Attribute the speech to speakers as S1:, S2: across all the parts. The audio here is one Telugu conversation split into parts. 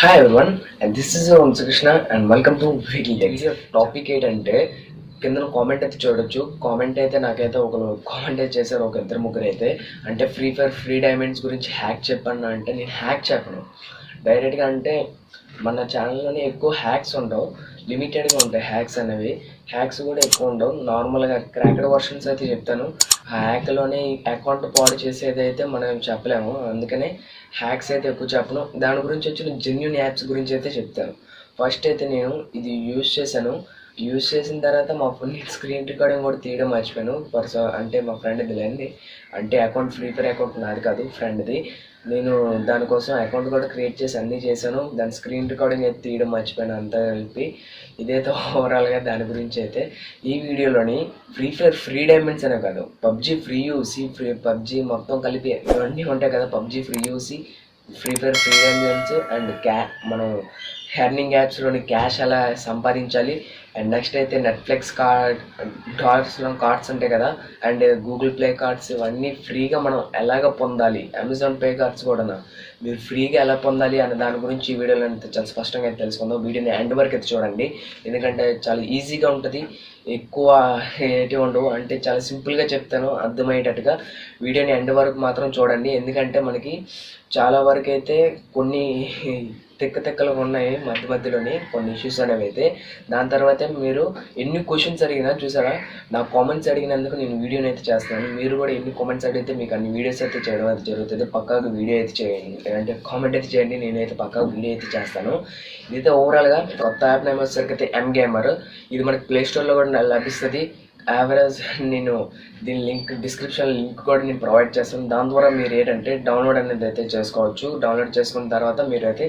S1: Hi everyone, and this is Vamsi Krishna and welcome to Weekly Tech. Topic ఏంటంటే కింద కామెంట్ అయితే చూడొచ్చు. కామెంట్ అయితే నాకైతే ఒకరు కామెంట్ అయితే చేశారు, ఒక ఇద్దరు ముగ్గురు అయితే. అంటే ఫ్రీ ఫైర్ ఫ్రీ డైమండ్స్ గురించి హ్యాక్ చెప్పన్నా అంటే నేను హ్యాక్ చెప్పను డైరెక్ట్గా. అంటే మన ఛానల్లోనే ఎక్కువ హ్యాక్స్ ఉండవు, లిమిటెడ్గా ఉంటాయి హ్యాక్స్ అనేవి. హ్యాక్స్ కూడా ఎక్కువ ఉండవు, నార్మల్గా క్రాక్డ్ వర్షన్స్ అయితే చెప్తాను. ఆ హ్యాక్లోనే అకౌంట్ పాడు చేసేది అయితే మనం చెప్పలేము, అందుకనే హ్యాక్స్ అయితే ఎక్కువ చెప్పను. దాని గురించి వచ్చిన జెన్యున్ యాప్స్ గురించి అయితే చెప్తాను. ఫస్ట్ అయితే నేను ఇది యూజ్ చేసిన తర్వాత మా ఫోన్ స్క్రీన్ రికార్డింగ్ కూడా తీయడం మర్చిపోయాను. అంటే మా ఫ్రెండ్ది లేండి, అంటే అకౌంట్ ఫ్రీ ఫైర్ అకౌంట్ నాది కాదు, ఫ్రెండ్ది. నేను దానికోసం అకౌంట్ కూడా క్రియేట్ చేసి అన్నీ చేశాను, దాని స్క్రీన్ రికార్డింగ్ అయితే తీయడం మర్చిపోయాను అంతా కలిపి. ఇదైతే ఓవరాల్గా దాని గురించి అయితే ఈ వీడియోలోని ఫ్రీ ఫైర్ ఫ్రీ డైమండ్స్ అనే కాదు, పబ్జీ ఫ్రీ యూసీ, పబ్జీ మొత్తం కలిపి ఇవన్నీ ఉంటాయి కదా, PUBG free UC, free fire free diamonds and మనం ఎర్నింగ్ యాప్స్లోని క్యాష్ ఎలా సంపాదించాలి. అండ్ నెక్స్ట్ అయితే నెట్ఫ్లిక్స్ కార్డ్స్ ఉంటాయి కదా, అండ్ గూగుల్ ప్లే కార్డ్స్, ఇవన్నీ ఫ్రీగా మనం ఎలాగ పొందాలి, అమెజాన్ పే కార్డ్స్ కూడా మీరు ఫ్రీగా ఎలా పొందాలి అనే దాని గురించి ఈ వీడియోలో అయితే చాలా స్పష్టంగా అయితే తెలుసుకుందాం. వీడియోని ఎండ్ వరకు అయితే చూడండి, ఎందుకంటే చాలా ఈజీగా ఉంటుంది, ఎక్కువ ఏటి ఉండవు. అంటే చాలా సింపుల్గా చెప్తాను అర్థమయ్యేటట్టుగా. వీడియోని ఎండ్ వరకు మాత్రం చూడండి, ఎందుకంటే మనకి చాలా వరకు అయితే కొన్ని తిక్కలు ఉన్నాయి మధ్యలోని కొన్ని ఇష్యూస్ అనేవి అయితే. దాని తర్వాత మీరు ఎన్ని క్వశ్చన్స్ అడిగినా చూసారా, నా కామెంట్స్ అడిగినందుకు నేను వీడియోని అయితే చేస్తాను. మీరు కూడా ఎన్ని కామెంట్స్ అడిగితే మీకు అన్ని వీడియోస్ అయితే చేయడం అయితే జరుగుతుంది. పక్కాగా వీడియో అయితే చేయండి, అంటే కామెంట్ అయితే చేయండి, నేనైతే పక్కాగా వీడియో అయితే చేస్తాను. ఇదైతే ఓవరాల్గా కొత్త యాప్ నేమ్ వచ్చేసరికి అయితే ఎంగేమర్. ఇది మనకి ప్లేస్టోర్లో కూడా లభిస్తుంది. యావరేజ్ నేను దీని డిస్క్రిప్షన్ లింక్ కూడా నేను ప్రొవైడ్ చేస్తాను. దాని ద్వారా మీరు ఏంటంటే డౌన్లోడ్ అనేది అయితే చేసుకోవచ్చు. డౌన్లోడ్ చేసుకున్న తర్వాత మీరు అయితే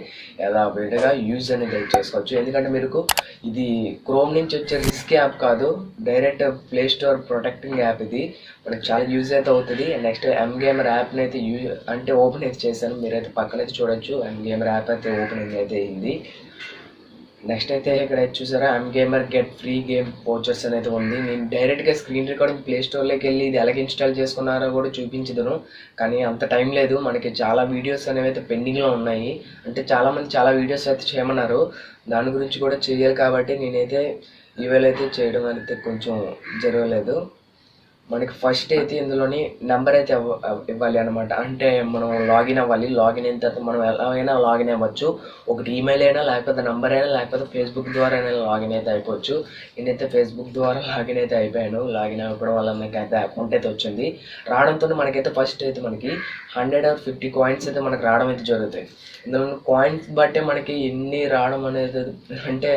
S1: ఎలా విడిగా యూజ్ అనేది అయితే చేసుకోవచ్చు. ఎందుకంటే మీకు ఇది క్రోమ్ నుంచి వచ్చే రిస్క్ యాప్ కాదు, direct play store protecting app. ఇది మనకు చాలా యూజ్ అయితే అవుతుంది. నెక్స్ట్ ఎంగేమర్ యాప్ని అయితే అంటే ఓపెన్ అయితే చేశాను, మీరైతే పక్కనైతే చూడొచ్చు. ఎంగేమర్ యాప్ అయితే ఓపెనింగ్ అయితే అయింది. నెక్స్ట్ అయితే ఇక్కడ చూసారా, ఎంగేమర్ గెట్ ఫ్రీ గేమ్ వోచర్స్ అనేది ఉంది. నేను డైరెక్ట్గా స్క్రీన్ రికార్డింగ్ ప్లే స్టోర్లోకి వెళ్ళి ఇది ఎలాగ ఇన్స్టాల్ చేసుకున్నారో కూడా చూపించదును, కానీ అంత టైం లేదు. మనకి చాలా వీడియోస్ అనేవి అయితే పెండింగ్లో ఉన్నాయి. అంటే చాలామంది చాలా వీడియోస్ అయితే చేయమన్నారు, దాని గురించి కూడా చేయాలి కాబట్టి నేనైతే ఈవేళ అయితే చేయడం అయితే కొంచెం జరగలేదు. మనకి ఫస్ట్ అయితే ఇందులోని నెంబర్ అయితే ఇవ్వాలి అనమాట. అంటే మనం లాగిన్ అవ్వాలి. లాగిన్ అయిన తర్వాత మనం ఎలాగైనా లాగిన్ అవ్వచ్చు. ఒకటి ఈమెయిల్ అయినా, లేకపోతే నెంబర్ అయినా, లేకపోతే ఫేస్బుక్ ద్వారా అయినా లాగిన్ అయితే అయిపోవచ్చు. నేనైతే ఫేస్బుక్ ద్వారా లాగిన్ అయితే అయిపోయాను. లాగిన్ అవ్వడం వల్ల నాకు అయితే అకౌంట్ అయితే వచ్చింది. రావడంతో మనకైతే ఫస్ట్ అయితే మనకి 150 కాయిన్స్ అయితే మనకు రావడం అయితే జరుగుతాయి. ఇందులో కాయిన్స్ బట్టే మనకి ఎన్ని రావడం అనేది, అంటే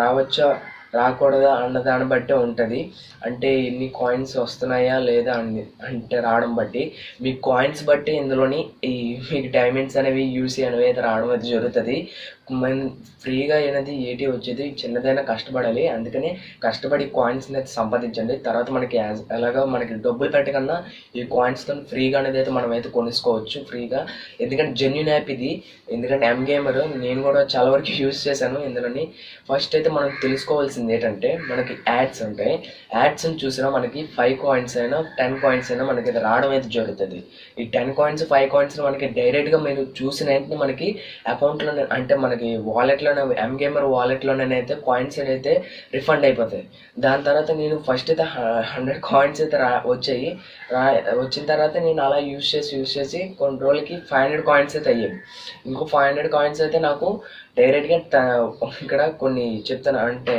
S1: రావచ్చా రాకూడదా అన్న దాన్ని బట్టే ఉంటుంది. అంటే ఎన్ని కాయిన్స్ వస్తున్నాయా లేదా అంటే రావడం బట్టి, మీ కాయిన్స్ బట్టి ఇందులోని మీకు డైమండ్స్ అనేవి యూసీ అనేవి అయితే రావడం అయితే జరుగుతుంది. ఫ్రీగా అనేది ఏటి వచ్చేది చిన్నదైనా కష్టపడాలి, అందుకని కష్టపడి కాయిన్స్ని అయితే సంపాదించండి. తర్వాత మనకి ఎలాగో మనకి డబ్బులు పెట్టకన్నా ఈ కాయిన్స్తో ఫ్రీగా అనేది అయితే మనం అయితే కొనుక్కోవచ్చు ఫ్రీగా. ఎందుకంటే జెన్యున్ యాప్ ఇది. ఎందుకంటే ఎంగేమర్ నేను కూడా చాలా వరకు యూజ్ చేశాను. ఇందులోని ఫస్ట్ అయితే మనం తెలుసుకోవాల్సింది ఏంటంటే, మనకి యాడ్స్ ఉంటాయి. యాడ్స్ని చూసినా మనకి 5 కాయిన్స్ అయినా 10 కాయిన్స్ అయినా మనకి అయితే రావడం అయితే జరుగుతుంది. ఈ 10 కాయిన్స్ 5 కాయిన్స్ మనకి డైరెక్ట్గా మీరు చూసిన వెంటనే మనకి అకౌంట్లోనే, అంటే మనకి వాలెట్లోనే, ఎంగేమర్ వాలెట్లోనైతే కాయిన్స్ అయితే రిఫండ్ అయిపోతాయి. దాని తర్వాత నేను ఫస్ట్ అయితే 100 కాయిన్స్ అయితే వచ్చాయి. వచ్చిన తర్వాత నేను అలా యూజ్ చేసి కొన్ని రోజులకి 500 కాయిన్స్ అయితే అయ్యాయి. ఇంకో 500 కాయిన్స్ అయితే నాకు డైరెక్ట్గా ఇక్కడ కొన్ని చెప్తాను, అంటే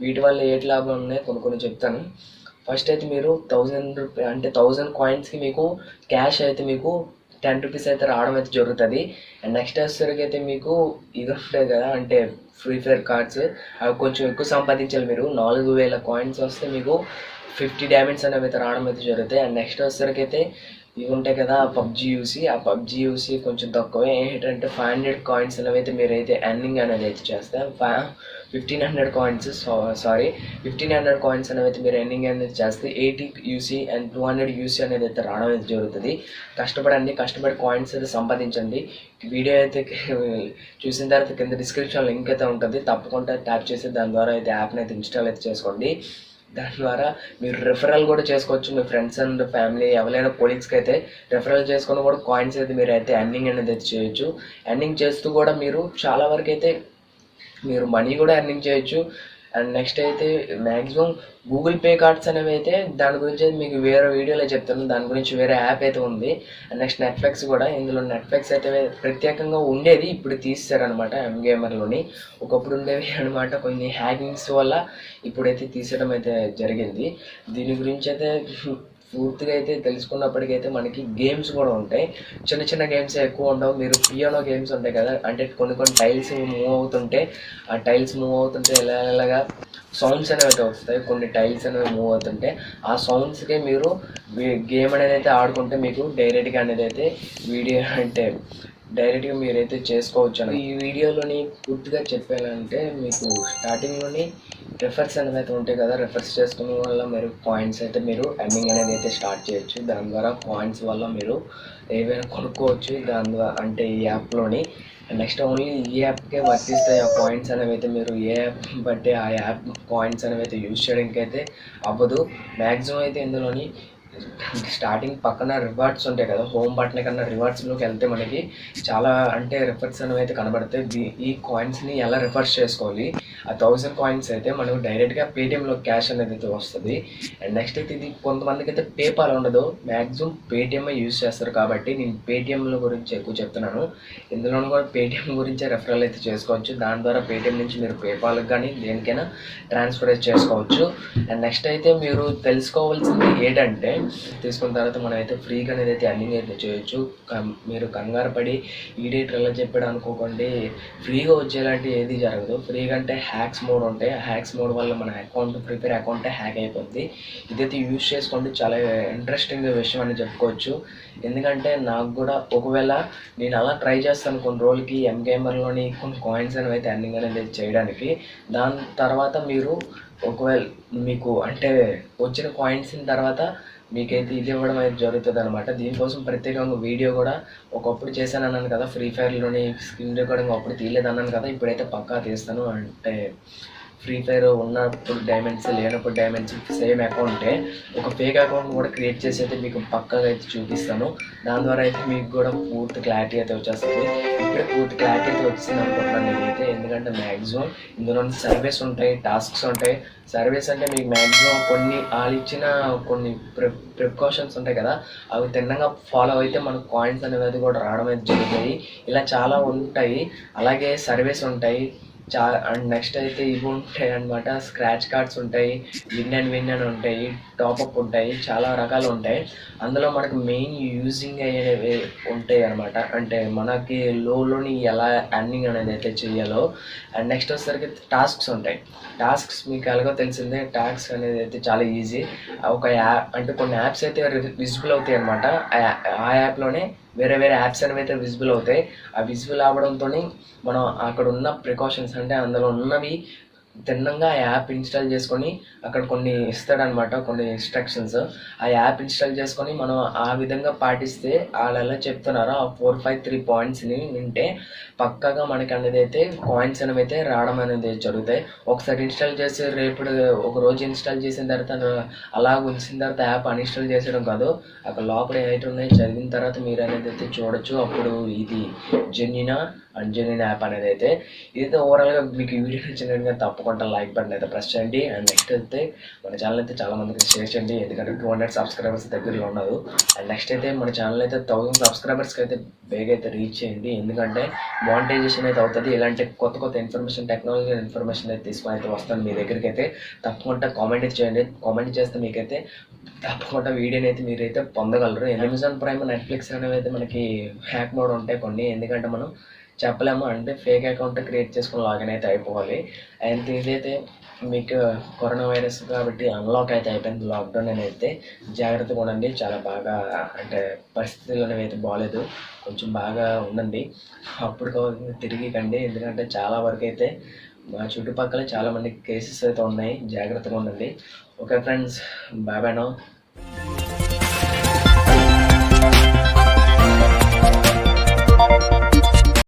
S1: వీటి వల్ల ఏటి లాభం ఉన్నాయి కొన్ని చెప్తాను. ఫస్ట్ అయితే మీరు 1000 రూపీస్, అంటే 1000 కాయిన్స్కి మీకు క్యాష్ అయితే మీకు 10 రూపీస్ అయితే రావడం అయితే జరుగుతుంది. అండ్ నెక్స్ట్ వచ్చేసరికి అయితే మీకు ఇది ఉంటుంది కదా, అంటే ఫ్రీ ఫైర్ కార్డ్స్, అవి కొంచెం ఎక్కువ సంపాదించాలి. మీరు 4000 కాయిన్స్ వస్తే మీకు 50 డైమండ్స్ అనేవి అయితే రావడం అయితే జరుగుతాయి. అండ్ నెక్స్ట్ వచ్చేసరికి అయితే ఇవి ఉంటాయి కదా పబ్జీ యూసీ, ఆ పబ్జీ యూసీ కొంచెం తక్కువే. ఏంటంటే 500 కాయిన్స్ అనేవి అయితే మీరైతే ఎర్నింగ్ అనేది అయితే చేస్తారు. 1500 కాయిన్స్, 1500 కాయిన్స్ అనేవి అయితే మీరు ఎర్నింగ్ అనేది చేస్తే 80 యూసీ అండ్ 200 యూసీ అనేది అయితే రావడం అయితే జరుగుతుంది. కష్టపడి కాయిన్స్ అయితే సంపాదించండి. వీడియో అయితే చూసిన తర్వాత కింద డిస్క్రిప్షన్ లింక్ అయితే ఉంటుంది, తప్పకుండా ట్యాప్ చేసి దాని ద్వారా అయితే యాప్ని అయితే ఇన్స్టాల్ అయితే చేసుకోండి. దాని ద్వారా మీరు రెఫరల్ కూడా చేసుకోవచ్చు. మీ ఫ్రెండ్స్ అండ్ ఫ్యామిలీ ఎవరైనా కొలీగ్స్కి అయితే రెఫరల్ చేసుకొని కూడా కాయిన్స్ అయితే మీరు అయితే ఎర్నింగ్ అనేది అయితే చేయొచ్చు. ఎర్నింగ్ చేస్తూ కూడా మీరు చాలా వరకు అయితే మీరు మనీ కూడా ఎర్నింగ్ చేయొచ్చు. అండ్ నెక్స్ట్ అయితే మ్యాక్సిమం గూగుల్ పే కార్డ్స్ అనేవి అయితే దాని గురించి అయితే మీకు వేరే వీడియోలో చెప్తాను. దాని గురించి వేరే యాప్ అయితే ఉంది. అండ్ నెక్స్ట్ నెట్ఫ్లిక్స్ కూడా, ఇందులో నెట్ఫ్లిక్స్ అయితే ప్రత్యేకంగా ఉండేది, ఇప్పుడు తీసేశారనమాట. ఎంగేమర్లోని ఒకప్పుడు ఉండేవి అనమాట. కొన్ని హ్యాకింగ్స్ వల్ల ఇప్పుడైతే తీసేయడం అయితే జరిగింది. దీని గురించి అయితే పూర్తిగా అయితే తెలుసుకున్నప్పటికైతే మనకి గేమ్స్ కూడా ఉంటాయి. చిన్న చిన్న గేమ్స్ ఎక్కువ ఉండవు. మీరు పియానో గేమ్స్ ఉంటాయి కదా, అంటే కొన్ని టైల్స్ మూవ్ అవుతుంటే ఆ టైల్స్ మూవ్ అవుతుంటే ఎలాగా సౌండ్స్ అనేవి అయితే వస్తాయి. కొన్ని టైల్స్ అనేవి మూవ్ అవుతుంటే ఆ సౌండ్స్కి మీరు గేమ్ అనేది అయితే ఆడుకుంటే మీకు డైరెక్ట్గా అనేది అయితే వీడియో అంటే డైరెక్ట్గా మీరైతే చేసుకోవచ్చు. ఈ వీడియోలోని పూర్తిగా చెప్పాలంటే మీకు స్టార్టింగ్లోని రెఫర్స్ అనేవి అయితే ఉంటాయి కదా, రెఫర్స్ చేసుకునే వల్ల మీరు పాయింట్స్ అయితే మీరు ఎర్నింగ్ అనేది అయితే స్టార్ట్ చేయొచ్చు. దాని ద్వారా పాయింట్స్ వల్ల మీరు ఏవైనా కొనుక్కోవచ్చు. దాని ద్వారా అంటే ఈ యాప్లోని నెక్స్ట్ ఓన్లీ ఈ యాప్కే వర్తిస్తాయి ఆ పాయింట్స్ అనేవి అయితే. మీరు ఏ యాప్ బట్టి ఆ యాప్ పాయింట్స్ అనేవి అయితే యూజ్ చేయడానికి అయితే అవ్వదు. మ్యాక్సిమం అయితే ఇందులోని స్టార్టింగ్ పక్కన రివార్డ్స్ ఉంటాయి కదా, హోమ్ బటన్ కన్నా రివార్డ్స్లోకి వెళ్తే మనకి చాలా అంటే రిఫర్స్ అనేవి అయితే కనబడతాయి. ఈ కాయిన్స్ని ఎలా రిఫర్స్ చేసుకోవాలి, ఆ 1000 కాయిన్స్ అయితే మనకు డైరెక్ట్గా పేటిఎంలో క్యాష్ అనేది అయితే వస్తుంది. అండ్ నెక్స్ట్ అయితే ఇది కొంతమందికి అయితే పేపాల్ ఉండదు, మ్యాక్సిమం పేటిఎం యూజ్ చేస్తారు. కాబట్టి నేను పేటిఎంల గురించి ఎక్కువ చెప్తున్నాను. ఇందులోనూ కూడా పేటిఎం గురించే రెఫరల్ అయితే చేసుకోవచ్చు. దాని ద్వారా పేటిఎం నుంచి మీరు పేపాల్కి కానీ దేనికైనా ట్రాన్స్ఫర్ చేసుకోవచ్చు. అండ్ నెక్స్ట్ అయితే మీరు తెలుసుకోవాల్సింది ఏంటంటే, తీసుకున్న తర్వాత మనం అయితే ఫ్రీగా అనేది అయితే ఎర్నింగ్ అయితే చేయొచ్చు. మీరు కంగారు పడి ఈడేటర్ ఎలా చెప్పాడు అనుకోకండి, ఫ్రీగా వచ్చేలాంటి ఏది జరగదు. ఫ్రీగా అంటే హ్యాక్స్ మోడ్ ఉంటాయి. హ్యాక్స్ మోడ్ వల్ల మన అకౌంట్ ప్రిపేర్ అకౌంట్ హ్యాక్ అయిపోద్ది. ఇదైతే యూజ్ చేసుకోండి, చాలా ఇంట్రెస్టింగ్ విషయం అని చెప్పుకోవచ్చు. ఎందుకంటే నాకు కూడా ఒకవేళ నేను అలా ట్రై చేస్తాను కొన్ని రోజులకి ఎంగేమర్లోని కొన్ని కాయిన్స్ అనేవి అయితే ఎర్నింగ్ అనేది చేయడానికి. దాని తర్వాత మీరు ఒకవేళ మీకు అంటే వచ్చిన కాయిన్స్ తర్వాత మీకైతే ఇది ఇవ్వడం అయితే జరుగుతుంది అనమాట. దీనికోసం ప్రత్యేకంగా వీడియో కూడా ఒకప్పుడు చేశాను అన్నాను కదా, ఫ్రీ ఫైర్లోని స్క్రీన్ రికార్డింగ్ అప్పుడు తీయలేదు అన్నాను కదా, ఇప్పుడైతే పక్కా తీస్తాను. అంటే ఫ్రీ ఫైర్ ఉన్నప్పుడు డైమండ్స్, లేనప్పుడు డైమండ్స్ సేమ్ అకౌంటే ఒక ఫేక్ అకౌంట్ కూడా క్రియేట్ చేసి అయితే మీకు పక్కాగా అయితే చూపిస్తాను. దాని ద్వారా అయితే మీకు కూడా పూర్తి క్లారిటీ అయితే వచ్చేస్తుంది. ఇప్పుడే పూర్తి క్లారిటీ అయితే వచ్చింది అనుకుంటున్నాను నేనైతే. ఎందుకంటే మ్యాక్సిమం ఇందులో సర్వీస్ ఉంటాయి, టాస్క్స్ ఉంటాయి. సర్వీస్ అంటే మీకు మ్యాక్సిమం కొన్ని వాళ్ళు ఇచ్చిన కొన్ని ప్రికాషన్స్ ఉంటాయి కదా, అవి తిన్నగా ఫాలో అయితే మనకు కాయిన్స్ అనేది కూడా రావడం అయితే జరుగుతాయి. ఇలా చాలా ఉంటాయి. అలాగే సర్వీస్ ఉంటాయి అండ్ నెక్స్ట్ అయితే ఇవి ఉంటాయి అనమాట. స్క్రాచ్ కార్డ్స్ ఉంటాయి, విన్ అని ఉంటాయి, టాప్అప్ ఉంటాయి, చాలా రకాలు ఉంటాయి. అందులో మనకు మెయిన్ యూజింగ్ అయ్యేవి ఉంటాయి అనమాట. అంటే మనకి లోని ఎలా ఎర్నింగ్ అనేది అయితే చెయ్యాలో. అండ్ నెక్స్ట్ వచ్చేసరికి టాస్క్స్ ఉంటాయి. టాస్క్స్ మీకు ఎలాగో తెలిసిందే, టాస్క్ అనేది అయితే చాలా ఈజీ. ఒక యాప్ అంటే కొన్ని యాప్స్ అయితే విజిబుల్ అవుతాయి అనమాట. ఆ యాప్లోనే వేరే యాప్స్ అనేవి అయితే విజిబుల్ అవుతాయి. ఆ విజిబుల్ అవ్వడంతో మనం అక్కడ ఉన్న ప్రికాషన్స్ అంటే అందులో ఉన్నవి తిన్నంగా ఆ యాప్ ఇన్స్టాల్ చేసుకొని అక్కడ కొన్ని ఇస్తాడనమాట, కొన్ని ఇన్స్ట్రక్షన్స్. ఆ యాప్ ఇన్స్టాల్ చేసుకొని మనం ఆ విధంగా పాటిస్తే వాళ్ళు ఎలా చెప్తున్నారో ఆ 453 పాయింట్స్ని వింటే పక్కాగా మనకి అనేది అయితే కాయిన్స్ అనేవి అయితే రావడం అనేది జరుగుతాయి. ఒకసారి ఇన్స్టాల్ చేసి రేపు ఒక రోజు ఇన్స్టాల్ చేసిన తర్వాత అలా ఉంచిన తర్వాత యాప్ అన్ఇన్స్టాల్ చేసేయడం కాదు, అక్కడ లోపల ఏమైతే ఉన్నాయి చదివిన తర్వాత మీరు అనేది అయితే చూడొచ్చు. అప్పుడు ఇది జెన్యునా అంజనీన్ యాప్ అనేది అయితే. ఇదైతే ఓవరాల్గా మీకు ఈ వీడియో నచ్చినట్టుగా తప్పకుండా లైక్ బటన్ అయితే ప్రెస్ చేయండి. అండ్ నెక్స్ట్ అయితే మన ఛానల్ అయితే చాలా మందికి షేర్ చేయండి, ఎందుకంటే 200 సబ్స్క్రైబర్స్ దగ్గరలో ఉన్నారు. అండ్ నెక్స్ట్ అయితే మన ఛానల్ అయితే 1000 సబ్స్క్రైబర్స్కి అయితే బేగా అయితే రీచ్ చేయండి, ఎందుకంటే మానిటైజేషన్ అయితే అవుతుంది. ఇలాంటి కొత్త ఇన్ఫర్మేషన్, టెక్నాలజీ ఇన్ఫర్మేషన్ అయితే తీసుకొని అయితే వస్తాను మీ దగ్గరికి. అయితే తప్పకుండా కామెంట్ చేయండి. కామెంట్ చేస్తే మీకైతే తప్పకుండా వీడియోని అయితే మీరైతే పొందగలరు. అమెజాన్ ప్రైమ్, నెట్ఫ్లిక్స్ అనేవి అయితే మనకి హ్యాక్ మోడ్ ఉంటాయి కొన్ని, ఎందుకంటే మనం చెప్పలేము. అంటే ఫేక్ అకౌంట్ క్రియేట్ చేసుకుని లాగిన్ అయితే అయిపోవాలి. అండ్ ఇదైతే మీకు కరోనా వైరస్ కాబట్టి అన్లాక్ అయితే అయిపోయింది, లాక్డౌన్ అయితే జాగ్రత్తగా ఉండండి. చాలా బాగా అంటే పరిస్థితులు అనేవి అయితే బాగాలేదు, కొంచెం బాగా ఉండండి. అప్పుడు తిరిగి కండి, ఎందుకంటే చాలా వరకు అయితే మా చుట్టుపక్కల చాలామంది కేసెస్ అయితే ఉన్నాయి. జాగ్రత్తగా ఉండండి. Okay friends, bye bye now.